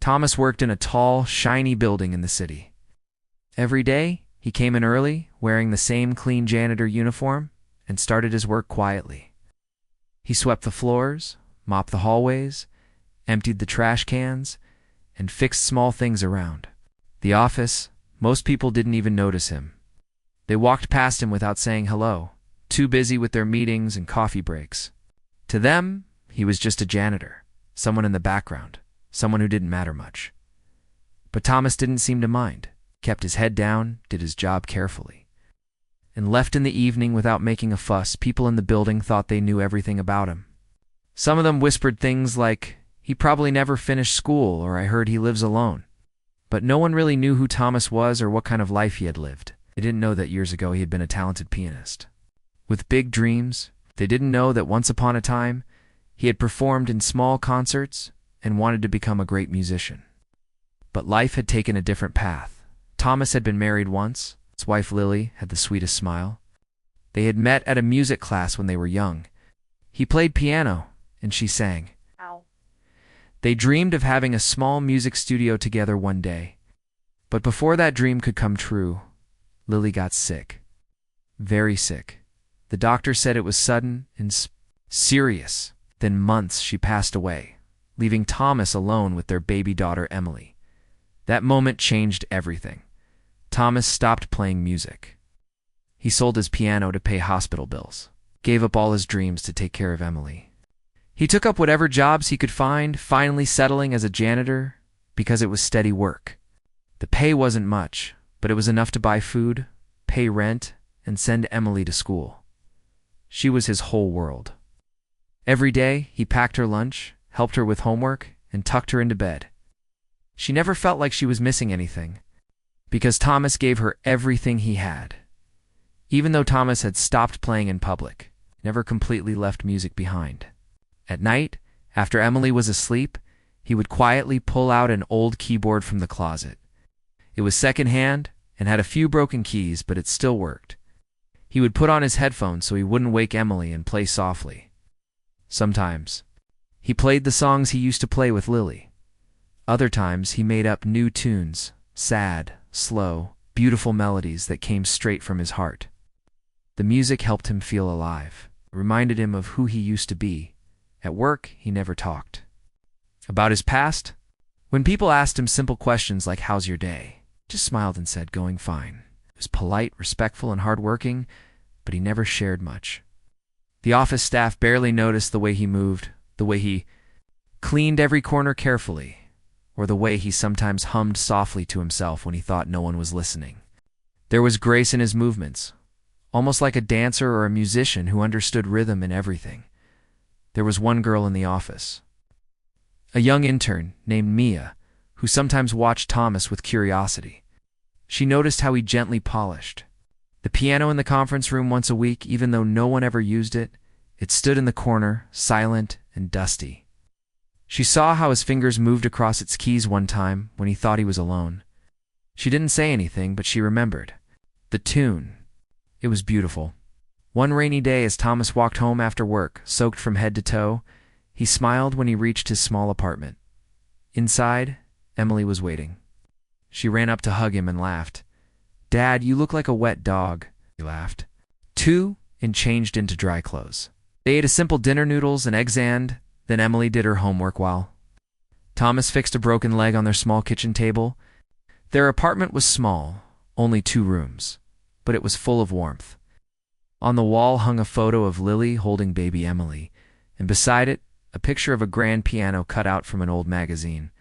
Thomas worked in a tall, shiny building in the city. Every day, he came in early, wearing the same clean janitor uniform, and started his work quietly. He swept the floors, mopped the hallways, emptied the trash cans, and fixed small things around the office. Most people didn't even notice him. They walked past him without saying hello, too busy with their meetings and coffee breaks. To them, he was just a janitor, someone in the background, someone who didn't matter much. But Thomas didn't seem to mind, kept his head down, did his job carefully. And left in the evening without making a fuss, people in the building thought they knew everything about him. Some of them whispered things like, "He probably never finished school," or "I heard he lives alone." But no one really knew who Thomas was or what kind of life he had lived. They didn't know that years ago he had been a talented pianist. With big dreams, they didn't know that once upon a time, he had performed in small concerts and wanted to become a great musician. But life had taken a different path. Thomas had been married once. His wife Lily had the sweetest smile. They had met at a music class when they were young. He played piano, and she sang. Ow. They dreamed of having a small music studio together one day. But before that dream could come true, Lily got sick. Very sick. The doctor said it was sudden and serious. Within months, she passed away, leaving Thomas alone with their baby daughter Emily. That moment changed everything. Thomas stopped playing music. He sold his piano to pay hospital bills, gave up all his dreams to take care of Emily. He took up whatever jobs he could find, finally settling as a janitor because it was steady work. The pay wasn't much, but it was enough to buy food, pay rent, and send Emily to school. She was his whole world. Every day, he packed her lunch, helped her with homework, and tucked her into bed. She never felt like she was missing anything, because Thomas gave her everything he had. Even though Thomas had stopped playing in public, never completely left music behind. At night, after Emily was asleep, he would quietly pull out an old keyboard from the closet. It was secondhand and had a few broken keys, but it still worked. He would put on his headphones so he wouldn't wake Emily and play softly. Sometimes, he played the songs he used to play with Lily. Other times, he made up new tunes, sad, slow, beautiful melodies that came straight from his heart. The music helped him feel alive. It reminded him of who he used to be. At work, he never talked about his past. When people asked him simple questions like, "How's your day?" he just smiled and said, "Going fine." He was polite, respectful, and hardworking, but he never shared much. The office staff barely noticed the way he moved, the way he cleaned every corner carefully, or the way he sometimes hummed softly to himself when he thought no one was listening. There was grace in his movements, almost like a dancer or a musician who understood rhythm and everything. There was one girl in the office, a young intern named Mia, who sometimes watched Thomas with curiosity. She noticed how he gently polished the piano in the conference room once a week. Even though no one ever used it, it stood in the corner, silent and dusty. She saw how his fingers moved across its keys one time when he thought he was alone. She didn't say anything, but she remembered the tune. It was beautiful. One rainy day, as Thomas walked home after work, soaked from head to toe, he smiled when he reached his small apartment. Inside, Emily was waiting. She ran up to hug him and laughed. "Dad, you look like a wet dog," he laughed. And changed into dry clothes. They ate a simple dinner, noodles and eggs, and then Emily did her homework while Thomas fixed a broken leg on their small kitchen table. Their apartment was small, only 2 rooms, but it was full of warmth. On the wall hung a photo of Lily holding baby Emily, and beside it, a picture of a grand piano cut out from an old magazine.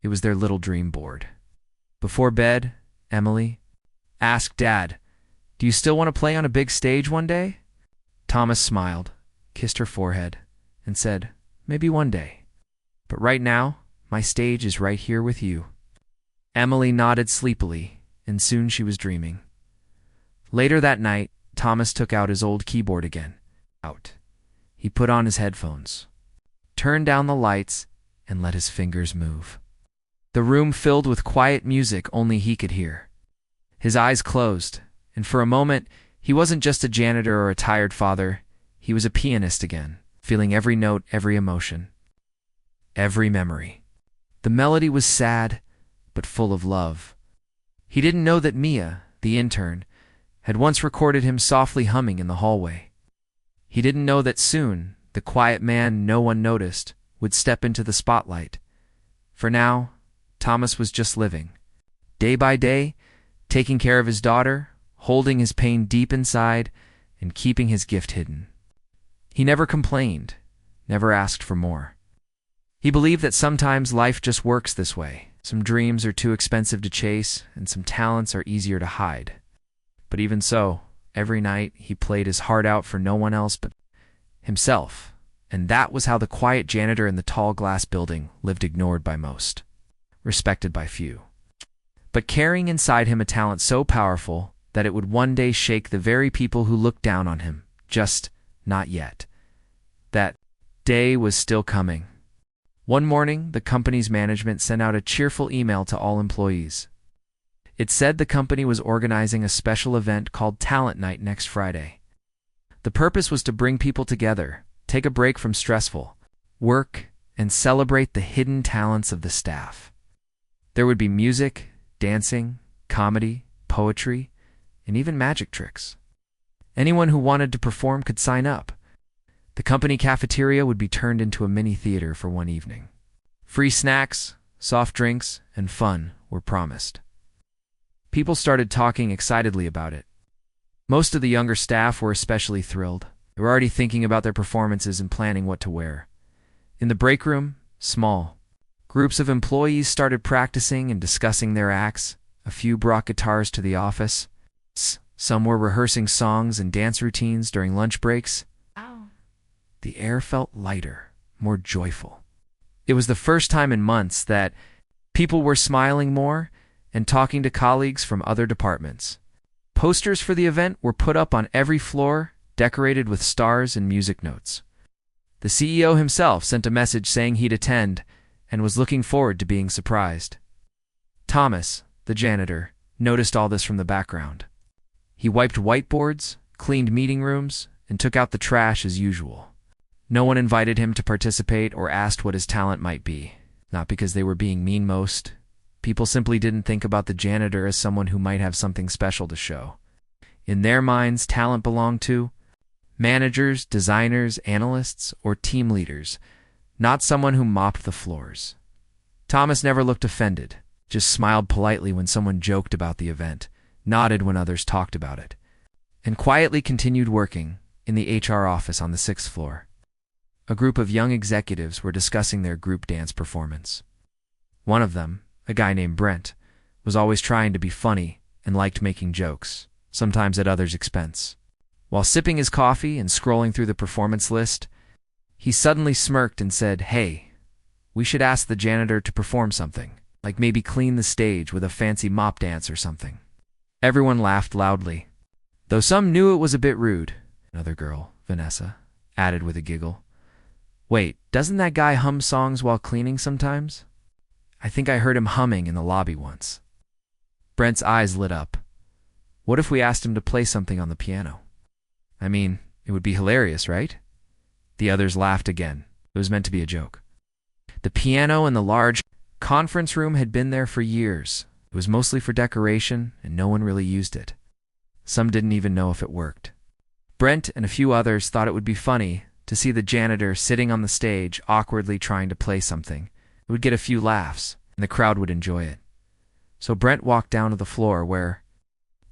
It was their little dream board. Before bed, Emily asked Dad, "Do you still want to play on a big stage one day?" Thomas smiled, kissed her forehead, and said, "Maybe one day. But right now, my stage is right here with you." Emily nodded sleepily, and soon she was dreaming. Later that night, Thomas took out his old keyboard again. He put on his headphones, turned down the lights, and let his fingers move. The room filled with quiet music only he could hear. His eyes closed, and for a moment, he wasn't just a janitor or a tired father. He was a pianist again, feeling every note, every emotion, every memory. The melody was sad, but full of love. He didn't know that Mia, the intern, had once recorded him softly humming in the hallway. He didn't know that soon, the quiet man no one noticed would step into the spotlight. For now, Thomas was just living. Day by day, taking care of his daughter, holding his pain deep inside, and keeping his gift hidden. He never complained, never asked for more. He believed that sometimes life just works this way. Some dreams are too expensive to chase, and some talents are easier to hide. But even so, every night he played his heart out for no one else but himself. And that was how the quiet janitor in the tall glass building lived, ignored by most, respected by few, but carrying inside him a talent so powerful that it would one day shake the very people who looked down on him. Just not yet. That day was still coming. One morning, the company's management sent out a cheerful email to all employees. It said the company was organizing a special event called Talent Night next Friday. The purpose was to bring people together, take a break from stressful work, and celebrate the hidden talents of the staff. There would be music, dancing, comedy, poetry, and even magic tricks. Anyone who wanted to perform could sign up. The company cafeteria would be turned into a mini theater for one evening. Free snacks, soft drinks, and fun were promised. People started talking excitedly about it. Most of the younger staff were especially thrilled. They were already thinking about their performances and planning what to wear. In the break room, small groups of employees started practicing and discussing their acts. A few brought guitars to the office. Some were rehearsing songs and dance routines during lunch breaks. The air felt lighter, more joyful. It was the first time in months that people were smiling more and talking to colleagues from other departments. Posters for the event were put up on every floor, decorated with stars and music notes. The CEO himself sent a message saying he'd attend and was looking forward to being surprised. Thomas, the janitor, noticed all this from the background. He wiped whiteboards, cleaned meeting rooms, and took out the trash as usual. No one invited him to participate or asked what his talent might be. Not because they were being mean. Most people simply didn't think about the janitor as someone who might have something special to show. In their minds, talent belonged to managers, designers, analysts, or team leaders, not someone who mopped the floors. Thomas never looked offended, just smiled politely when someone joked about the event, nodded when others talked about it, and quietly continued working in the HR office on the 6th floor. A group of young executives were discussing their group dance performance. One of them, a guy named Brent, was always trying to be funny and liked making jokes, sometimes at others' expense. While sipping his coffee and scrolling through the performance list, he suddenly smirked and said, "Hey, we should ask the janitor to perform something, like maybe clean the stage with a fancy mop dance or something." Everyone laughed loudly, though some knew it was a bit rude. Another girl, Vanessa, added with a giggle, "Wait, doesn't that guy hum songs while cleaning sometimes? I think I heard him humming in the lobby once." Brent's eyes lit up. What if we asked him to play something on the piano? I mean, it would be hilarious, right? The others laughed again. It was meant to be a joke. The piano in the large conference room had been there for years. It was mostly for decoration, and no one really used it. Some didn't even know if it worked. Brent and a few others thought it would be funny to see the janitor sitting on the stage awkwardly trying to play something. It would get a few laughs, and the crowd would enjoy it. So Brent walked down to the floor where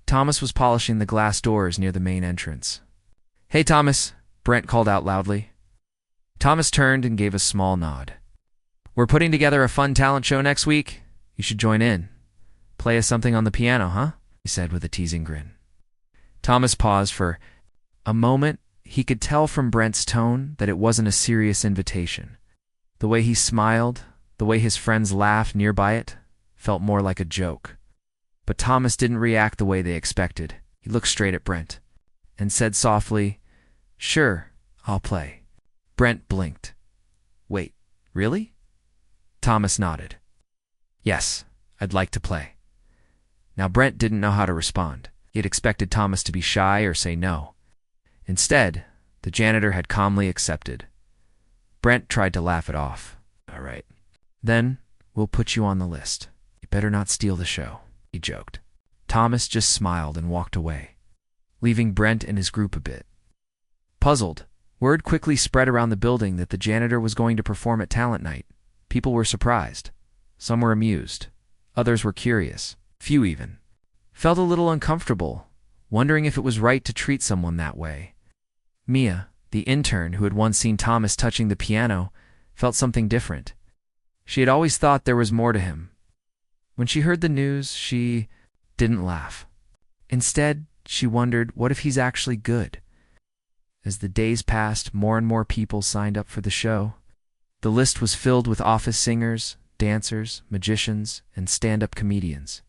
Thomas was polishing the glass doors near the main entrance. "Hey, Thomas," Brent called out loudly. Thomas turned and gave a small nod. "We're putting together a fun talent show next week. You should join in. Play us something on the piano, huh?" he said with a teasing grin. Thomas paused for a moment. He could tell from Brent's tone that it wasn't a serious invitation. The way he smiled, the way his friends laughed nearby it, felt more like a joke. But Thomas didn't react the way they expected. He looked straight at Brent and said softly, "Sure, I'll play." Brent blinked. "Wait, really?" Thomas nodded. "Yes, I'd like to play." Now Brent didn't know how to respond. He had expected Thomas to be shy or say no. Instead, the janitor had calmly accepted. Brent tried to laugh it off. "All right." Then, we'll put you on the list. You better not steal the show," he joked. Thomas just smiled and walked away, leaving Brent and his group a bit puzzled. Word quickly spread around the building that the janitor was going to perform at talent night. People were surprised. Some were amused. Others were curious. Few even felt a little uncomfortable, wondering if it was right to treat someone that way. Mia, the intern who had once seen Thomas touching the piano, felt something different. She had always thought there was more to him. When she heard the news, she didn't laugh. Instead, she wondered, what if he's actually good? As the days passed, more and more people signed up for the show. The list was filled with office singers, dancers, magicians, and stand-up comedians.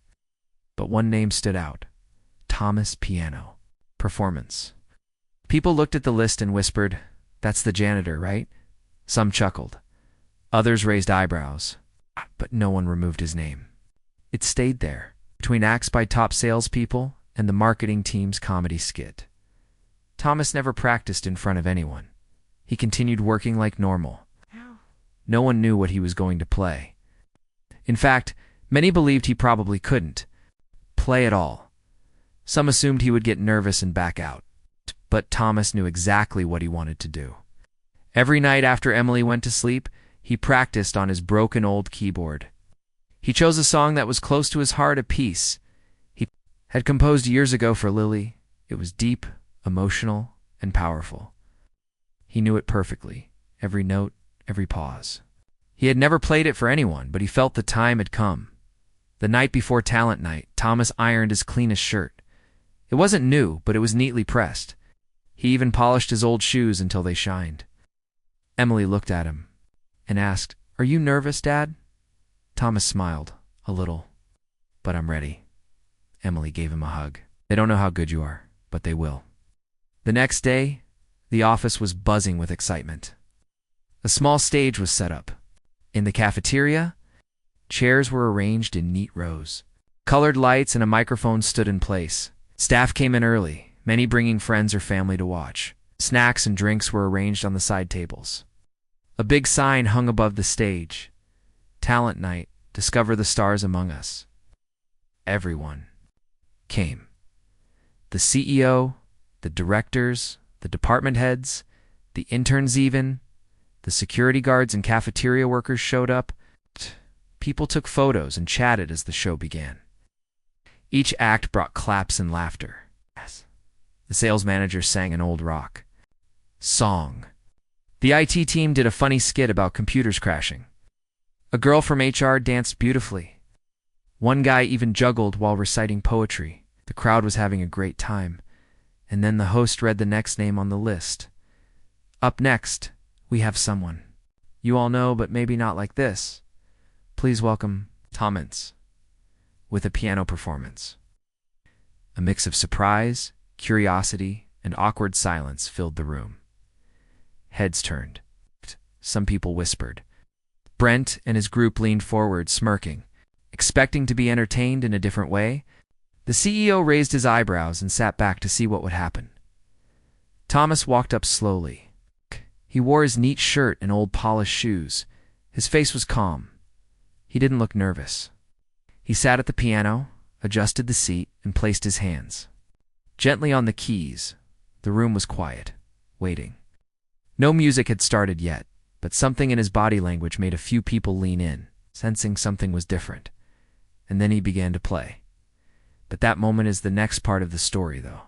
But one name stood out: Thomas Piano Performance. People looked at the list and whispered, "That's the janitor, right?" Some chuckled. Others raised eyebrows. But no one removed his name. It stayed there, between acts by top salespeople and the marketing team's comedy skit. Thomas never practiced in front of anyone. He continued working like normal. No one knew what he was going to play. In fact, many believed he probably couldn't play at all. Some assumed he would get nervous and back out. But Thomas knew exactly what he wanted to do. Every night after Emily went to sleep, he practiced on his broken old keyboard. He chose a song that was close to his heart, a piece he had composed years ago for Lily. It was deep, emotional, and powerful. He knew it perfectly, every note, every pause. He had never played it for anyone, but he felt the time had come. The night before talent night, Thomas ironed his cleanest shirt. It wasn't new, but it was neatly pressed. He even polished his old shoes until they shined. Emily looked at him and asked, "Are you nervous, Dad?" Thomas smiled, a little. "But I'm ready." Emily gave him a hug. "They don't know how good you are, but they will." The next day, the office was buzzing with excitement. A small stage was set up. In the cafeteria, chairs were arranged in neat rows. Colored lights and a microphone stood in place. Staff came in early, many bringing friends or family to watch. Snacks and drinks were arranged on the side tables. A big sign hung above the stage: "Talent Night, discover the stars among us." Everyone came. The CEO, the directors, the department heads, the interns even. The security guards and cafeteria workers showed up. People took photos and chatted as the show began. Each act brought claps and laughter. The sales manager sang an old rock song. The IT team did a funny skit about computers crashing. A girl from HR danced beautifully. One guy even juggled while reciting poetry. The crowd was having a great time. And then the host read the next name on the list. "Up next, we have someone you all know, but maybe not like this. Please welcome Thomas with a piano performance." A mix of surprise, curiosity, and awkward silence filled the room. Heads turned. Some people whispered. Brent and his group leaned forward, smirking, expecting to be entertained in a different way. The CEO raised his eyebrows and sat back to see what would happen. Thomas walked up slowly. He wore his neat shirt and old polished shoes. His face was calm. He didn't look nervous. He sat at the piano, adjusted the seat, and placed his hands gently on the keys. The room was quiet, waiting. No music had started yet, but something in his body language made a few people lean in, sensing something was different. And then he began to play. But that moment is the next part of the story, though.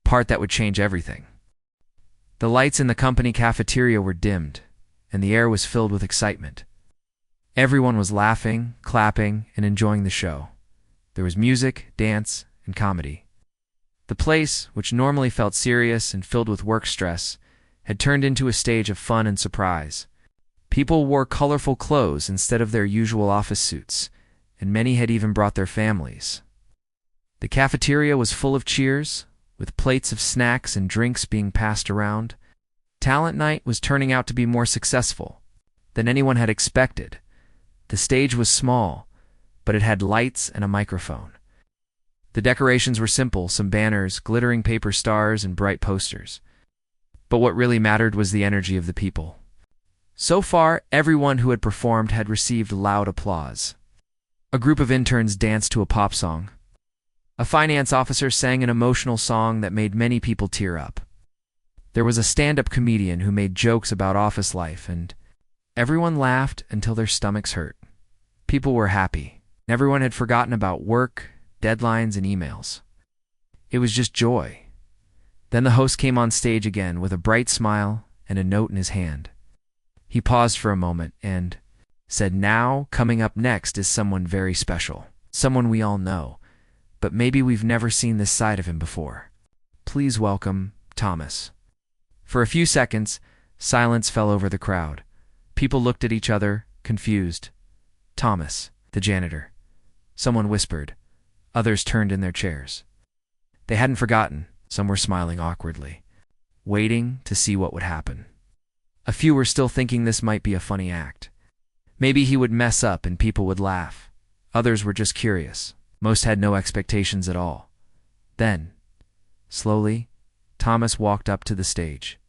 Part that would change everything. The lights in the company cafeteria were dimmed, and the air was filled with excitement. Everyone was laughing, clapping, and enjoying the show. There was music, dance, and comedy. The place, which normally felt serious and filled with work stress, had turned into a stage of fun and surprise. People wore colorful clothes instead of their usual office suits, and many had even brought their families. The cafeteria was full of cheers, with plates of snacks and drinks being passed around. Talent night was turning out to be more successful than anyone had expected. The stage was small, but it had lights and a microphone. The decorations were simple: some banners, glittering paper stars, and bright posters. But what really mattered was the energy of the people. So far, everyone who had performed had received loud applause. A group of interns danced to a pop song. A finance officer sang an emotional song that made many people tear up. There was a stand-up comedian who made jokes about office life, and everyone laughed until their stomachs hurt. People were happy. Everyone had forgotten about work, deadlines, and emails. It was just joy. Then the host came on stage again with a bright smile and a note in his hand. He paused for a moment and said, "Now, coming up next is someone very special. Someone we all know, but maybe we've never seen this side of him before. Please welcome Thomas." For a few seconds, silence fell over the crowd. People looked at each other, confused. "Thomas, the janitor," someone whispered. Others turned in their chairs. They hadn't forgotten. Some were smiling awkwardly, waiting to see what would happen. A few were still thinking this might be a funny act. Maybe he would mess up and people would laugh. Others were just curious. Most had no expectations at all. Then, slowly, Thomas walked up to the stage.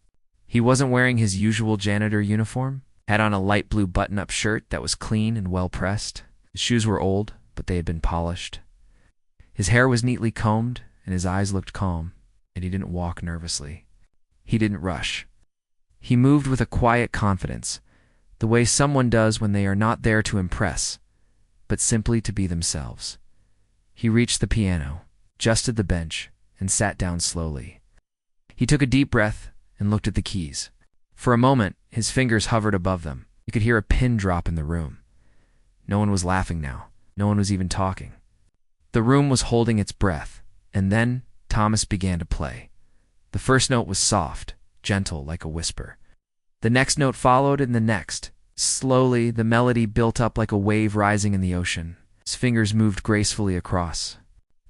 He wasn't wearing his usual janitor uniform, had on a light blue button-up shirt that was clean and well-pressed. His shoes were old, but they had been polished. His hair was neatly combed, and his eyes looked calm, and he didn't walk nervously. He didn't rush. He moved with a quiet confidence, the way someone does when they are not there to impress, but simply to be themselves. He reached the piano, adjusted the bench, and sat down slowly. He took a deep breath and looked at the keys. For a moment, his fingers hovered above them. You could hear a pin drop in the room. No one was laughing now. No one was even talking. The room was holding its breath, and then Thomas began to play. The first note was soft, gentle like a whisper. The next note followed, and the next. Slowly, the melody built up like a wave rising in the ocean. His fingers moved gracefully across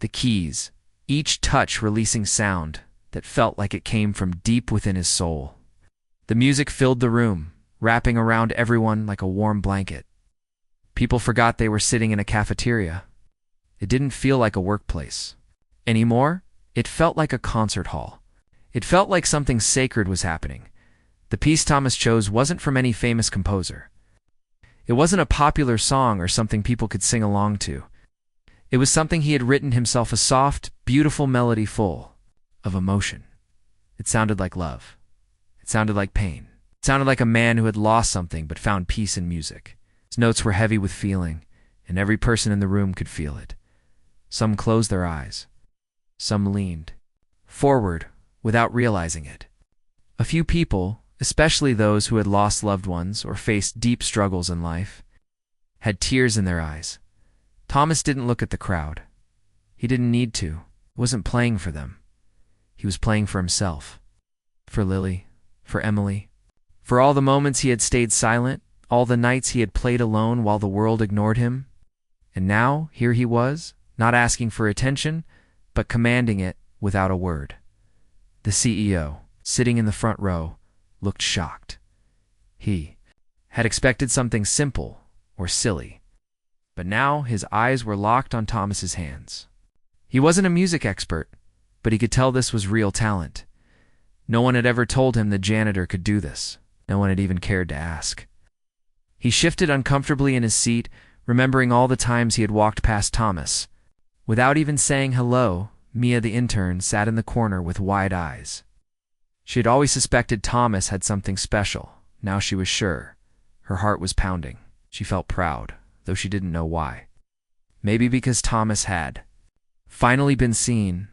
the keys, each touch releasing sound that felt like it came from deep within his soul. The music filled the room, wrapping around everyone like a warm blanket. People forgot they were sitting in a cafeteria. It didn't feel like a workplace. Anymore, it felt like a concert hall. It felt like something sacred was happening. The piece Thomas chose wasn't from any famous composer. It wasn't a popular song or something people could sing along to. It was something he had written himself, a soft, beautiful melody full of emotion. It sounded like love. It sounded like pain. It sounded like a man who had lost something but found peace in music. His notes were heavy with feeling, and every person in the room could feel it. Some closed their eyes. Some leaned forward without realizing it. A few people, especially those who had lost loved ones or faced deep struggles in life, had tears in their eyes. Thomas didn't look at the crowd. He didn't need to. He wasn't playing for them. He was playing for himself, for Lily, for Emily, for all the moments he had stayed silent, all the nights he had played alone while the world ignored him. And now, here he was, not asking for attention, but commanding it without a word. The CEO, sitting in the front row, looked shocked. He had expected something simple or silly, but now his eyes were locked on Thomas's hands. He wasn't a music expert, but he could tell this was real talent. No one had ever told him the janitor could do this. No one had even cared to ask. He shifted uncomfortably in his seat, remembering all the times he had walked past Thomas. Without even saying hello, Mia the intern sat in the corner with wide eyes. She had always suspected Thomas had something special. Now she was sure. Her heart was pounding. She felt proud, though she didn't know why. Maybe because Thomas had finally been seen.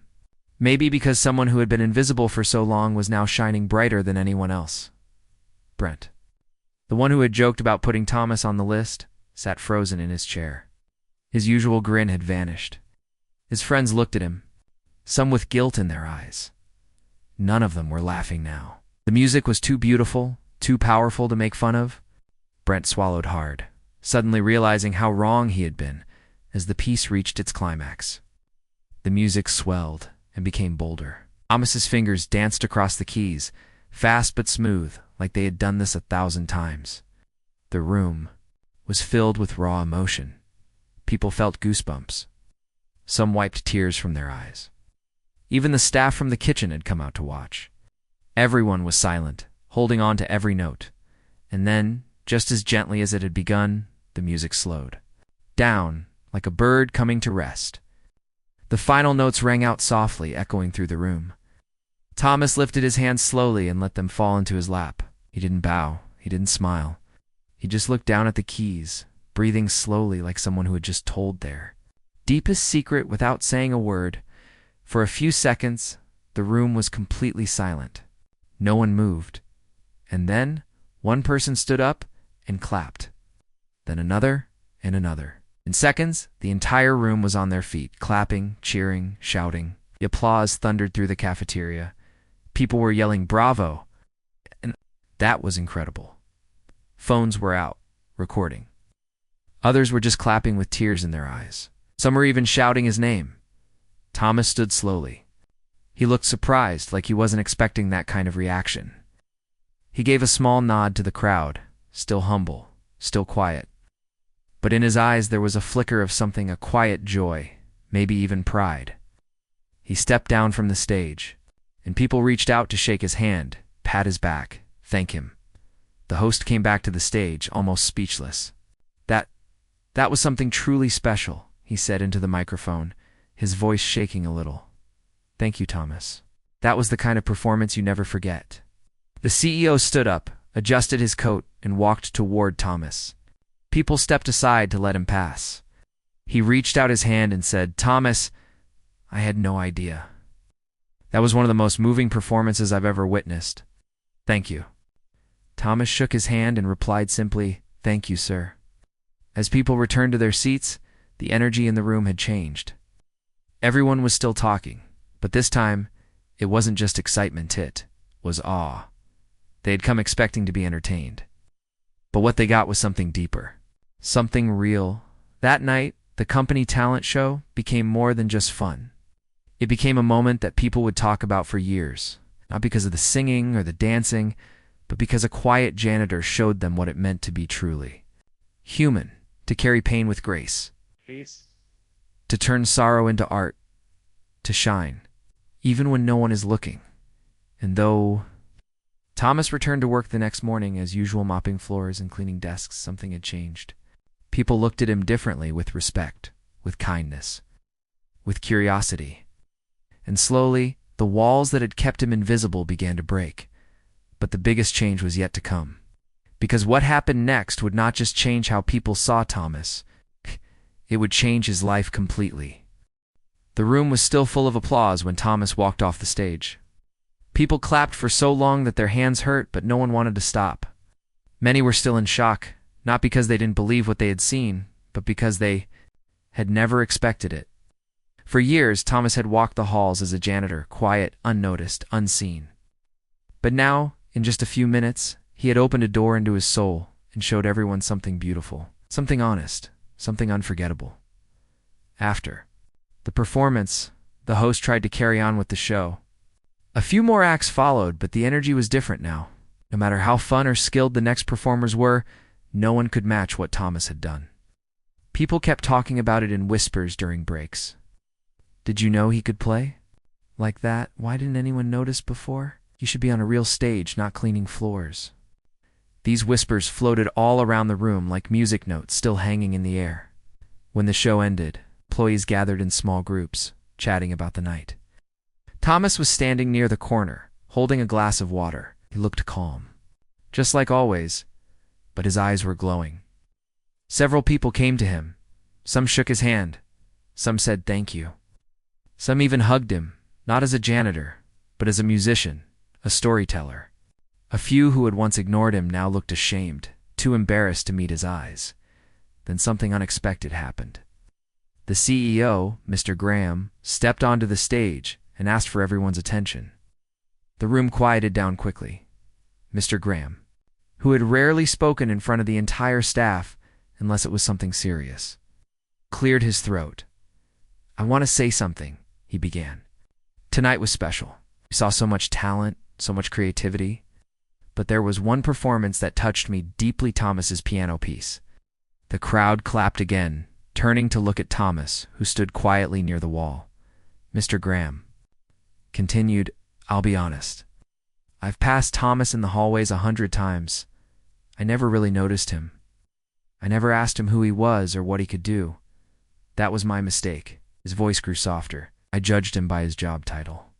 Maybe because someone who had been invisible for so long was now shining brighter than anyone else. Brent, the one who had joked about putting Thomas on the list, sat frozen in his chair. His usual grin had vanished. His friends looked at him, some with guilt in their eyes. None of them were laughing now. The music was too beautiful, too powerful to make fun of. Brent swallowed hard, suddenly realizing how wrong he had been as the piece reached its climax. The music swelled and became bolder. Thomas's fingers danced across the keys, fast but smooth, like they had done this 1,000 times. The room was filled with raw emotion. People felt goosebumps. Some wiped tears from their eyes. Even the staff from the kitchen had come out to watch. Everyone was silent, holding on to every note. And then, just as gently as it had begun, the music slowed down, like a bird coming to rest. The final notes rang out softly, echoing through the room. Thomas lifted his hands slowly and let them fall into his lap. He didn't bow. He didn't smile. He just looked down at the keys, breathing slowly like someone who had just told their deepest secret without saying a word. For a few seconds, the room was completely silent. No one moved. And then, one person stood up and clapped. Then another and another. In seconds, the entire room was on their feet, clapping, cheering, shouting. The applause thundered through the cafeteria. People were yelling, "Bravo!" And that was incredible. Phones were out, recording. Others were just clapping with tears in their eyes. Some were even shouting his name. Thomas stood slowly. He looked surprised, like he wasn't expecting that kind of reaction. He gave a small nod to the crowd, still humble, still quiet. But in his eyes there was a flicker of something, a quiet joy, maybe even pride. He stepped down from the stage, and people reached out to shake his hand, pat his back, thank him. The host came back to the stage, almost speechless. That was something truly special, he said into the microphone, his voice shaking a little. Thank you, Thomas. That was the kind of performance you never forget. The CEO stood up, adjusted his coat, and walked toward Thomas. People stepped aside to let him pass. He reached out his hand and said, "Thomas, I had no idea. That was one of the most moving performances I've ever witnessed. Thank you." Thomas shook his hand and replied simply, "Thank you, sir." As people returned to their seats, the energy in the room had changed. Everyone was still talking, but this time, it wasn't just excitement, it was awe. They had come expecting to be entertained. But what they got was something deeper, something real. That night, the company talent show became more than just fun. It became a moment that people would talk about for years, not because of the singing or the dancing, but because a quiet janitor showed them what it meant to be truly human, to carry pain with grace, to turn sorrow into art, to shine, even when no one is looking. And though Thomas returned to work the next morning, as usual, mopping floors and cleaning desks, something had changed. People looked at him differently, with respect, with kindness, with curiosity. And slowly, the walls that had kept him invisible began to break. But the biggest change was yet to come. Because what happened next would not just change how people saw Thomas, it would change his life completely. The room was still full of applause when Thomas walked off the stage. People clapped for so long that their hands hurt, but no one wanted to stop. Many were still in shock, not because they didn't believe what they had seen, but because they had never expected it. For years, Thomas had walked the halls as a janitor, quiet, unnoticed, unseen. But now, in just a few minutes, he had opened a door into his soul and showed everyone something beautiful, something honest, something unforgettable. After the performance, the host tried to carry on with the show. A few more acts followed, but the energy was different now. No matter how fun or skilled the next performers were, no one could match what Thomas had done. People kept talking about it in whispers during breaks. Did you know he could play? Like that? Why didn't anyone notice before? He should be on a real stage, not cleaning floors. These whispers floated all around the room like music notes still hanging in the air. When the show ended, employees gathered in small groups, chatting about the night. Thomas was standing near the corner, holding a glass of water. He looked calm, just like always, but his eyes were glowing. Several people came to him. Some shook his hand. Some said thank you. Some even hugged him, not as a janitor, but as a musician, a storyteller. A few who had once ignored him now looked ashamed, too embarrassed to meet his eyes. Then something unexpected happened. The CEO, Mr. Graham, stepped onto the stage and asked for everyone's attention. The room quieted down quickly. Mr. Graham, who had rarely spoken in front of the entire staff unless it was something serious, cleared his throat. "I want to say something," he began. "Tonight was special. We saw so much talent, so much creativity. But there was one performance that touched me deeply, Thomas's piano piece." The crowd clapped again, turning to look at Thomas, who stood quietly near the wall. Mr. Graham continued, "I'll be honest. I've passed Thomas in the hallways 100 times. I never really noticed him. I never asked him who he was or what he could do. That was my mistake." His voice grew softer. "I judged him by his job title.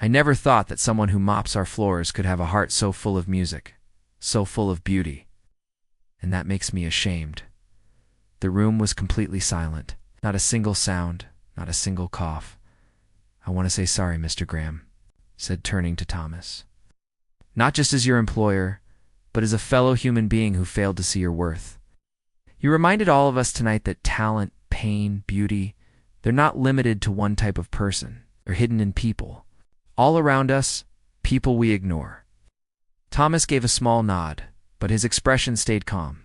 I never thought that someone who mops our floors could have a heart so full of music, so full of beauty. And that makes me ashamed." The room was completely silent. Not a single sound, not a single cough. "I want to say sorry, Mr. Graham," said, turning to Thomas. "Not just as your employer, but as a fellow human being who failed to see your worth. You reminded all of us tonight that talent, pain, beauty, they're not limited to one type of person. They're hidden in people. All around us, people we ignore." Thomas gave a small nod, but his expression stayed calm.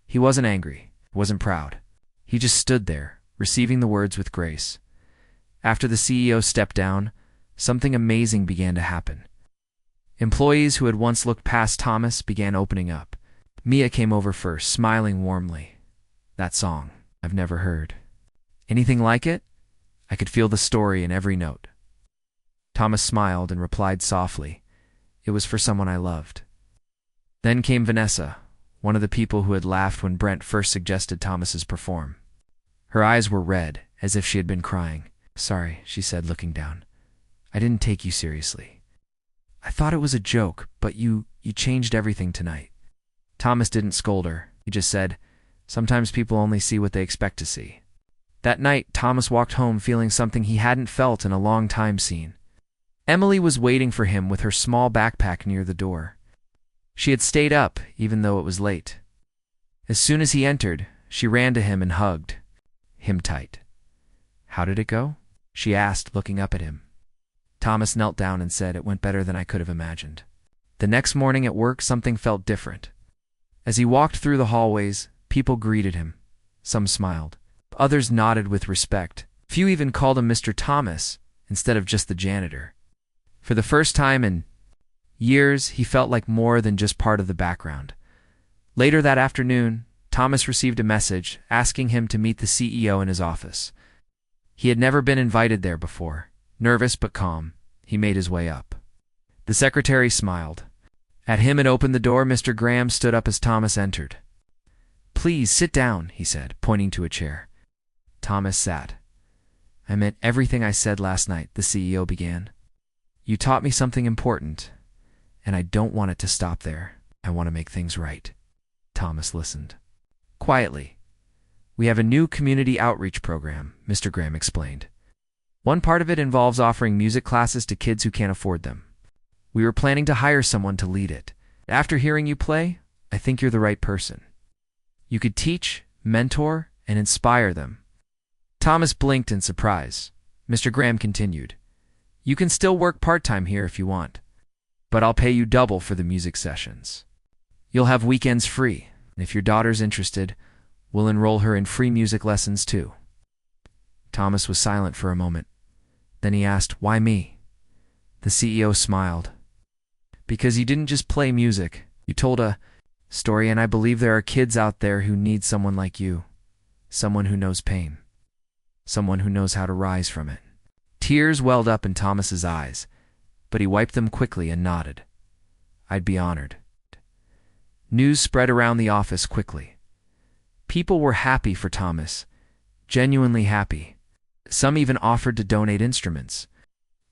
He wasn't angry, wasn't proud. He just stood there, receiving the words with grace. After the CEO stepped down, something amazing began to happen. Employees who had once looked past Thomas began opening up. Mia came over first, smiling warmly. "That song, I've never heard anything like it." I could feel the story in every note. Thomas smiled and replied softly, "It was for someone I loved." Then came Vanessa, one of the people who had laughed when Brent first suggested Thomas's perform. Her eyes were red, as if she had been crying. "Sorry," she said, looking down. "I didn't take you seriously. I thought it was a joke, but you changed everything tonight." Thomas didn't scold her. He just said, "Sometimes people only see what they expect to see." That night, Thomas walked home feeling something he hadn't felt in a long time. Emily was waiting for him with her small backpack near the door. She had stayed up, even though it was late. As soon as he entered, she ran to him and hugged him tight. "How did it go?" she asked, looking up at him. Thomas knelt down and said, "It went better than I could have imagined." The next morning at work, something felt different. As he walked through the hallways, people greeted him. Some smiled. Others nodded with respect. Few even called him Mr. Thomas instead of just the janitor. For the first time in years, he felt like more than just part of the background. Later that afternoon, Thomas received a message asking him to meet the CEO in his office. He had never been invited there before. Nervous but calm, he made his way up. The secretary smiled at him and opened the door. Mr. Graham stood up as Thomas entered. "Please sit down," he said, pointing to a chair. Thomas sat. "I meant everything I said last night," the CEO began. "You taught me something important, and I don't want it to stop there. I want to make things right." Thomas listened. Quietly. "We have a new community outreach program," Mr. Graham explained. "One part of it involves offering music classes to kids who can't afford them. We were planning to hire someone to lead it. After hearing you play, I think you're the right person. You could teach, mentor, and inspire them." Thomas blinked in surprise. Mr. Graham continued, "You can still work part-time here if you want, but I'll pay you double for the music sessions. You'll have weekends free, and if your daughter's interested, we'll enroll her in free music lessons too." Thomas was silent for a moment. Then he asked, "Why me?" The CEO smiled. "Because you didn't just play music. You told a story, and I believe there are kids out there who need someone like you. Someone who knows pain. Someone who knows how to rise from it." Tears welled up in Thomas's eyes, but he wiped them quickly and nodded. "I'd be honored." News spread around the office quickly. People were happy for Thomas, genuinely happy. Some even offered to donate instruments.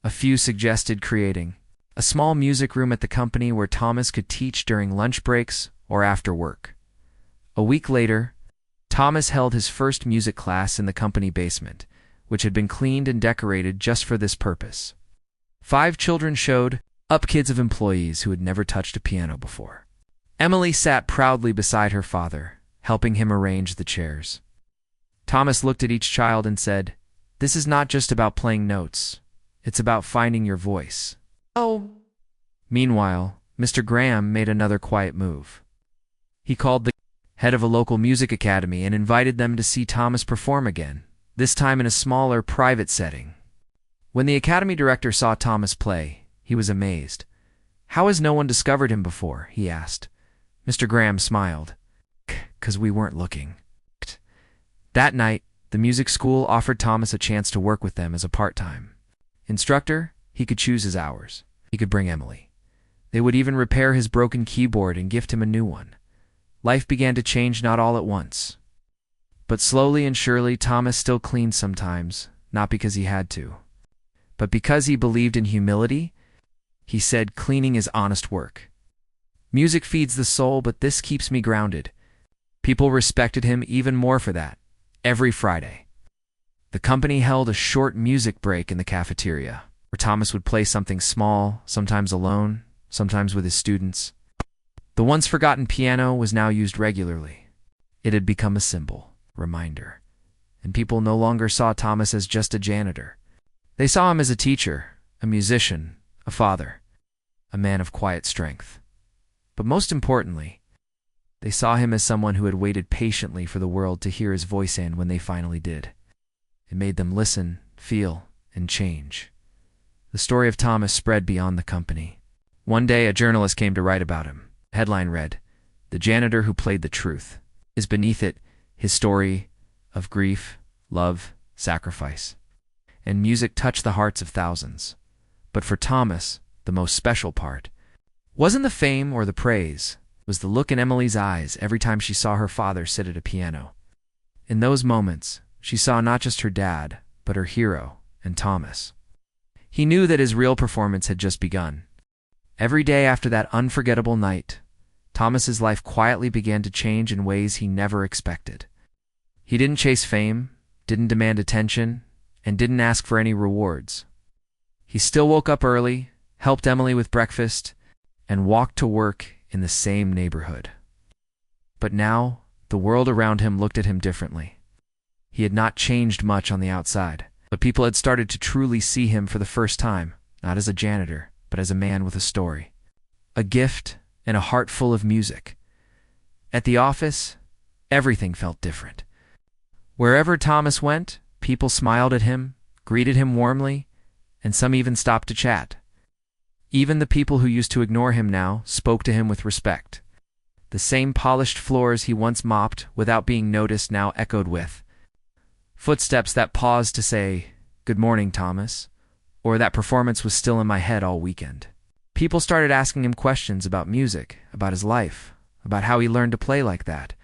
A few suggested creating a small music room at the company where Thomas could teach during lunch breaks or after work. A week later, Thomas held his first music class in the company basement, which had been cleaned and decorated just for this purpose. 5 children showed up, kids of employees who had never touched a piano before. Emily sat proudly beside her father, helping him arrange the chairs. Thomas looked at each child and said, "This is not just about playing notes. It's about finding your voice." "Oh." Meanwhile, Mr. Graham made another quiet move. He called the head of a local music academy and invited them to see Thomas perform again, this time in a smaller, private setting. When the academy director saw Thomas play, he was amazed. "How has no one discovered him before?" he asked. Mr. Graham smiled. "'Cause we weren't looking." That night, the music school offered Thomas a chance to work with them as a part-time instructor. He could choose his hours. He could bring Emily. They would even repair his broken keyboard and gift him a new one. Life began to change, not all at once. But slowly and surely, Thomas still cleaned sometimes, not because he had to, but because he believed in humility. He said, "Cleaning is honest work. Music feeds the soul, but this keeps me grounded." People respected him even more for that. Every Friday, the company held a short music break in the cafeteria, where Thomas would play something small, sometimes alone, sometimes with his students. The once forgotten piano was now used regularly. It had become a symbol, reminder, and people no longer saw Thomas as just a janitor. They saw him as a teacher, a musician, a father, a man of quiet strength. But most importantly, they saw him as someone who had waited patiently for the world to hear his voice, and when they finally did, it made them listen, feel, and change. The story of Thomas spread beyond the company. One day, a journalist came to write about him. The headline read, "The Janitor Who Played the Truth." Is beneath it his story of grief, love, sacrifice. And music touched the hearts of thousands. But for Thomas, the most special part wasn't the fame or the praise. It was the look in Emily's eyes every time she saw her father sit at a piano. In those moments, she saw not just her dad, but her hero, and Thomas. He knew that his real performance had just begun. Every day after that unforgettable night, Thomas's life quietly began to change in ways he never expected. He didn't chase fame, didn't demand attention, and didn't ask for any rewards. He still woke up early, helped Emily with breakfast, and walked to work in the same neighborhood. But now, the world around him looked at him differently. He had not changed much on the outside, but people had started to truly see him for the first time, not as a janitor, but as a man with a story, a gift, and a heart full of music. At the office, everything felt different. Wherever Thomas went, people smiled at him, greeted him warmly, and some even stopped to chat. Even the people who used to ignore him now spoke to him with respect. The same polished floors he once mopped without being noticed now echoed with footsteps that paused to say, "Good morning, Thomas," or "That performance was still in my head all weekend." People started asking him questions about music, about his life, about how he learned to play like that.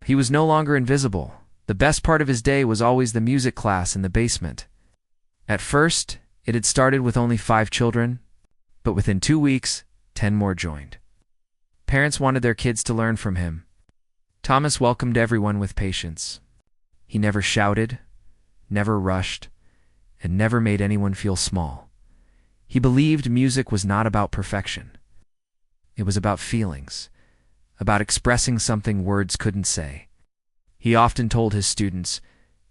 He was no longer invisible. The best part of his day was always the music class in the basement. At first, it had started with only 5 children, but within 2 weeks, 10 more joined. Parents wanted their kids to learn from him. Thomas welcomed everyone with patience. He never shouted, never rushed, and never made anyone feel small. He believed music was not about perfection. It was about feelings, about expressing something words couldn't say. He often told his students,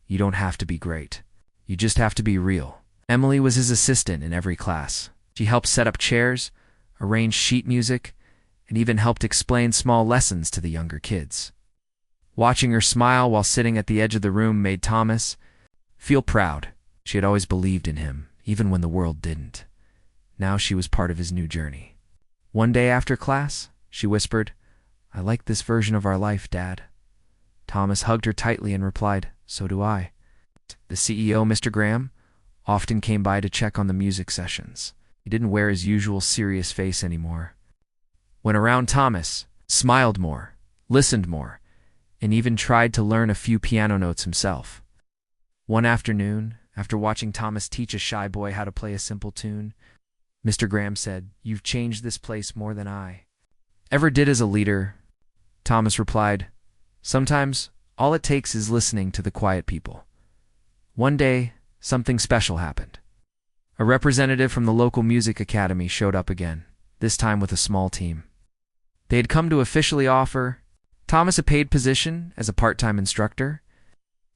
"You don't have to be great. You just have to be real." Emily was his assistant in every class. She helped set up chairs, arrange sheet music, and even helped explain small lessons to the younger kids. Watching her smile while sitting at the edge of the room made Thomas feel proud. She had always believed in him, even when the world didn't. Now she was part of his new journey. One day after class, she whispered, "I like this version of our life, Dad." Thomas hugged her tightly and replied, "So do I." The CEO, Mr. Graham, often came by to check on the music sessions. He didn't wear his usual serious face anymore. When around Thomas, smiled more, listened more, and even tried to learn a few piano notes himself. One afternoon, after watching Thomas teach a shy boy how to play a simple tune, Mr. Graham said, "You've changed this place more than I ever did as a leader." Thomas replied, "Sometimes all it takes is listening to the quiet people." One day, something special happened. A representative from the local music academy showed up again, this time with a small team. They had come to officially offer Thomas a paid position as a part-time instructor.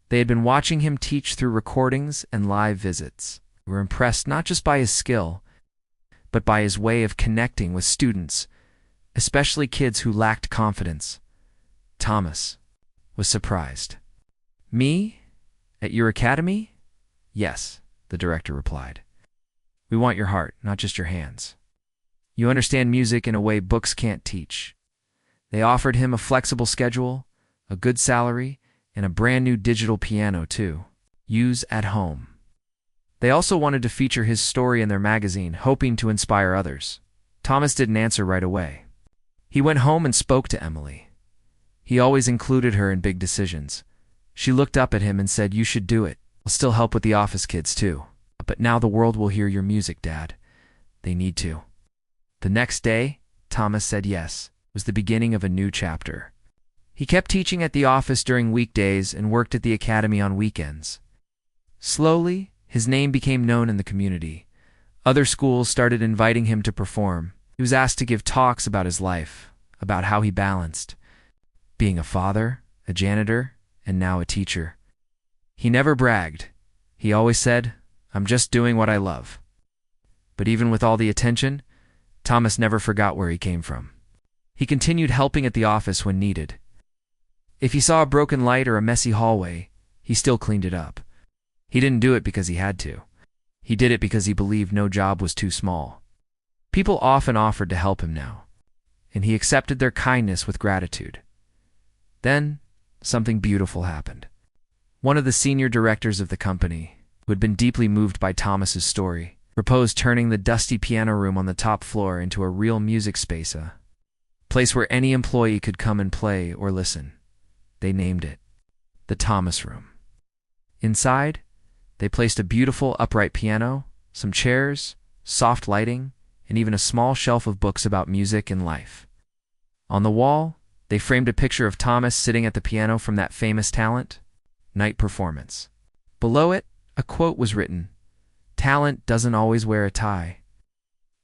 They had been watching him teach through recordings and live visits. They were impressed not just by his skill, but by his way of connecting with students, especially kids who lacked confidence. Thomas was surprised. "Me? At your academy?" "Yes," the director replied. "We want your heart, not just your hands. You understand music in a way books can't teach." They offered him a flexible schedule, a good salary, and a brand new digital piano too. Use at home. They also wanted to feature his story in their magazine, hoping to inspire others. Thomas didn't answer right away. He went home and spoke to Emily. He always included her in big decisions. She looked up at him and said, "You should do it. I'll still help with the office kids too. But now the world will hear your music, Dad. They need to." The next day, Thomas said yes. It was the beginning of a new chapter. He kept teaching at the office during weekdays and worked at the academy on weekends. Slowly, his name became known in the community. Other schools started inviting him to perform. He was asked to give talks about his life, about how he balanced being a father, a janitor, and now a teacher. He never bragged. He always said, "I'm just doing what I love." But even with all the attention, Thomas never forgot where he came from. He continued helping at the office when needed. If he saw a broken light or a messy hallway, he still cleaned it up. He didn't do it because he had to. He did it because he believed no job was too small. People often offered to help him now, and he accepted their kindness with gratitude. Then, something beautiful happened. One of the senior directors of the company, who had been deeply moved by Thomas's story, proposed turning the dusty piano room on the top floor into a real music space, a place where any employee could come and play or listen. They named it the Thomas Room. Inside, they placed a beautiful upright piano, some chairs, soft lighting, and even a small shelf of books about music and life. On the wall, they framed a picture of Thomas sitting at the piano from that famous talent, Night Performance. Below it, a quote was written, "Talent doesn't always wear a tie."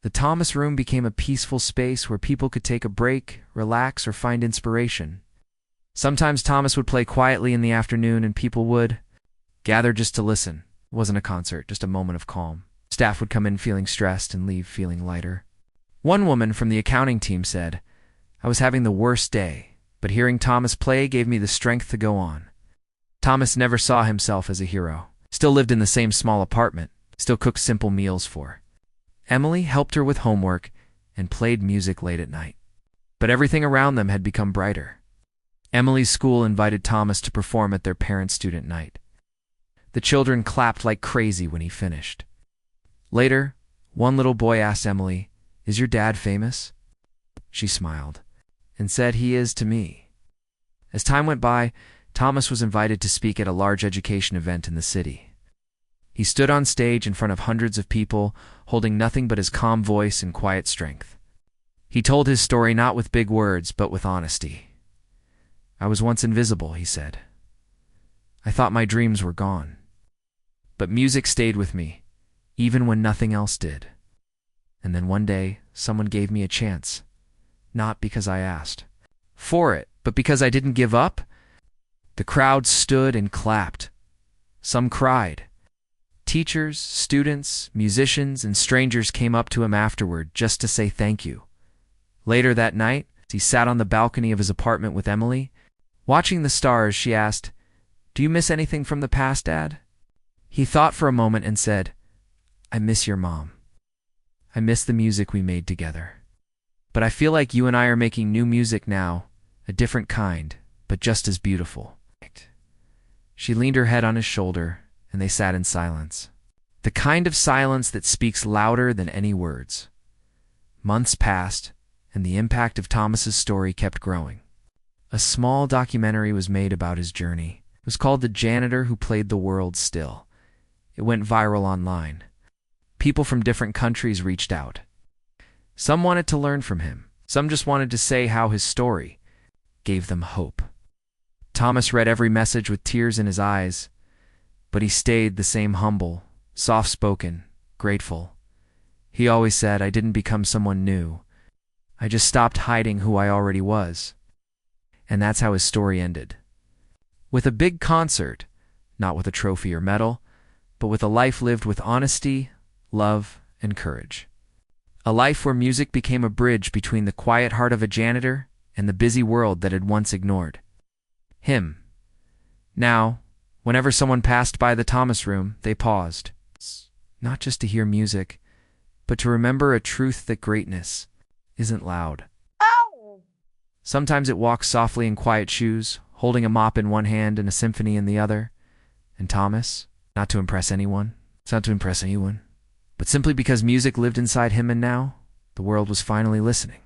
The Thomas Room became a peaceful space where people could take a break, relax, or find inspiration. Sometimes Thomas would play quietly in the afternoon and people would gather just to listen. It wasn't a concert, just a moment of calm. Staff would come in feeling stressed and leave feeling lighter. One woman from the accounting team said, "I was having the worst day, but hearing Thomas play gave me the strength to go on." Thomas never saw himself as a hero. Still lived in the same small apartment, still cooked simple meals for. Emily helped her with homework and played music late at night. But everything around them had become brighter. Emily's school invited Thomas to perform at their parent-student night. The children clapped like crazy when he finished. Later, one little boy asked Emily, "Is your dad famous?" She smiled and said, "He is to me." As time went by, Thomas was invited to speak at a large education event in the city. He stood on stage in front of hundreds of people, holding nothing but his calm voice and quiet strength. He told his story not with big words, but with honesty. "I was once invisible," he said. "I thought my dreams were gone. But music stayed with me, even when nothing else did. And then one day, someone gave me a chance. Not because I asked for it, but because I didn't give up." The crowd stood and clapped. Some cried. Teachers, students, musicians, and strangers came up to him afterward just to say thank you. Later that night, as he sat on the balcony of his apartment with Emily, watching the stars, she asked, "Do you miss anything from the past, Dad?" He thought for a moment and said, "I miss your mom. I miss the music we made together. But I feel like you and I are making new music now, a different kind, but just as beautiful." She leaned her head on his shoulder, and they sat in silence. The kind of silence that speaks louder than any words. Months passed, and the impact of Thomas's story kept growing. A small documentary was made about his journey. It was called "The Janitor Who Played the World Still." It went viral online. People from different countries reached out. Some wanted to learn from him. Some just wanted to say how his story gave them hope. Thomas read every message with tears in his eyes, but he stayed the same humble, soft-spoken, grateful. He always said, "I didn't become someone new. I just stopped hiding who I already was." And that's how his story ended. With a big concert, not with a trophy or medal, but with a life lived with honesty, love, and courage. A life where music became a bridge between the quiet heart of a janitor and the busy world that had once ignored him. Now, whenever someone passed by the Thomas Room, they paused, not just to hear music, but to remember a truth that greatness isn't loud. Sometimes it walks softly in quiet shoes, holding a mop in one hand and a symphony in the other. And Thomas, not to impress anyone, but simply because music lived inside him and now, The world was finally listening.